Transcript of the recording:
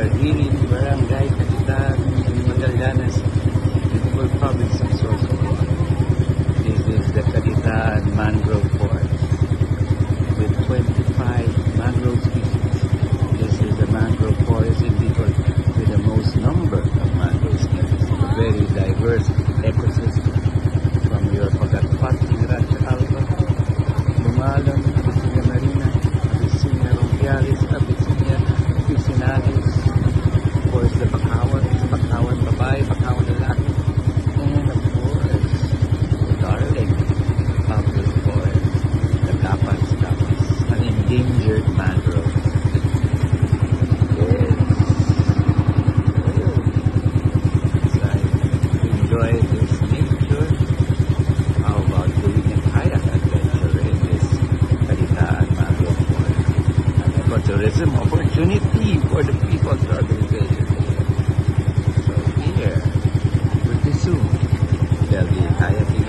Sardini, Barangay Kapitan, in Magallanes, beautiful province of Sorsogon. This is the Kapitan Mangrove Forest with 25 mangrove species. This is the mangrove forest in Bicol with the most number of mangrove species. A very diverse ecosystem from your Pagatuat in Rancho Alba, Lumalan, Abyssinia Marina, Abyssinia Rompialis, Abyssinia Piscinalis, of course the Bakawan Babae, Bakawan Lalaki, and of course the darling of the forest, the Kapas, an endangered mangrove. Yes. So, enjoy this nature. How about doing a kayak adventure in this Kalitaan Mangrove Forest? An ecotourism opportunity for the people to visit. So here, pretty soon, there'll be kayaking